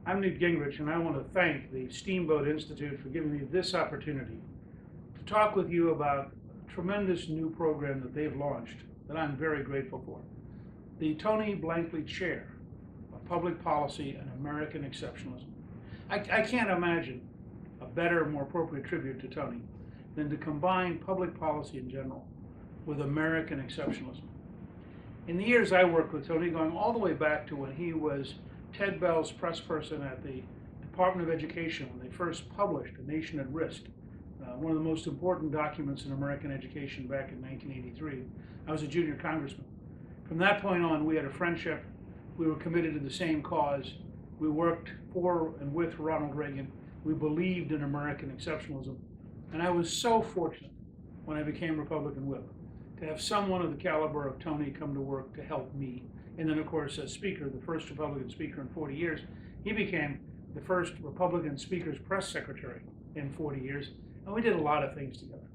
I'm Newt Gingrich, and I want to thank the Steamboat Institute for giving me this opportunity to talk with you about a tremendous new program that they've launched that I'm very grateful for. The Tony Blankley Chair of Public Policy and American Exceptionalism. I can't imagine a better, more appropriate tribute to Tony than to combine public policy in general with American exceptionalism. In the years I worked with Tony, going all the way back to when he was Ted Bell's press person at the Department of Education when they first published A Nation at Risk, one of the most important documents in American education back in 1983. I was a junior congressman. From that point on, we had a friendship. We were committed to the same cause. We worked for and with Ronald Reagan. We believed in American exceptionalism. And I was so fortunate when I became Republican whip to have someone of the caliber of Tony come to work to help me. And then, of course, as Speaker, the first Republican Speaker in 40 years, he became the first Republican Speaker's press secretary in 40 years. And we did a lot of things together.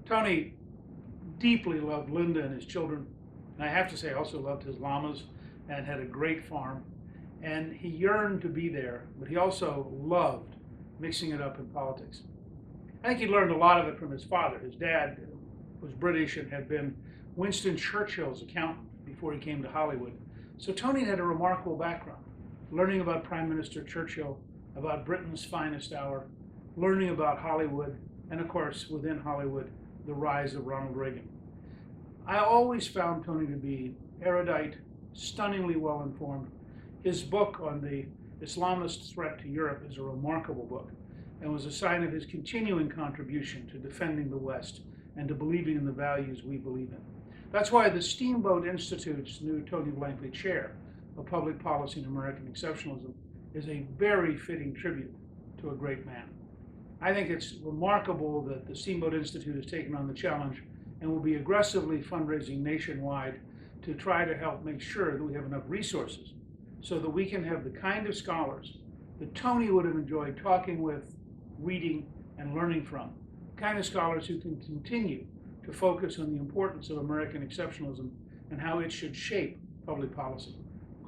Tony deeply loved Linda and his children. And I have to say, also loved his llamas and had a great farm. And he yearned to be there, but he also loved mixing it up in politics. I think he learned a lot of it from his father. His dad was British and had been Winston Churchill's accountant before he came to Hollywood. So Tony had a remarkable background, learning about Prime Minister Churchill, about Britain's finest hour, learning about Hollywood, and of course, within Hollywood, the rise of Ronald Reagan. I always found Tony to be erudite, stunningly well-informed. His book on the Islamist threat to Europe is a remarkable book and was a sign of his continuing contribution to defending the West and to believing in the values we believe in. That's why the Steamboat Institute's new Tony Blankley Chair of Public Policy and American Exceptionalism is a very fitting tribute to a great man. I think it's remarkable that the Steamboat Institute has taken on the challenge and will be aggressively fundraising nationwide to try to help make sure that we have enough resources so that we can have the kind of scholars that Tony would have enjoyed talking with, reading, and learning from. The kind of scholars who can continue to focus on the importance of American exceptionalism and how it should shape public policy.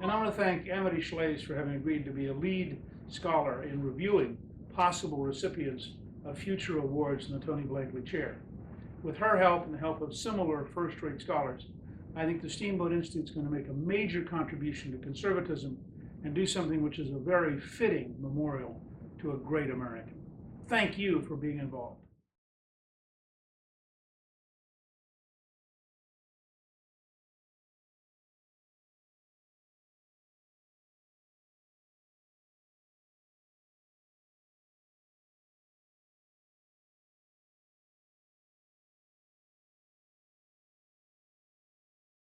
And I want to thank Amity Schlaze for having agreed to be a lead scholar in reviewing possible recipients of future awards in the Tony Blankley Chair. With her help and the help of similar first-rate scholars, I think the Steamboat Institute is going to make a major contribution to conservatism and do something which is a very fitting memorial to a great American. Thank you for being involved.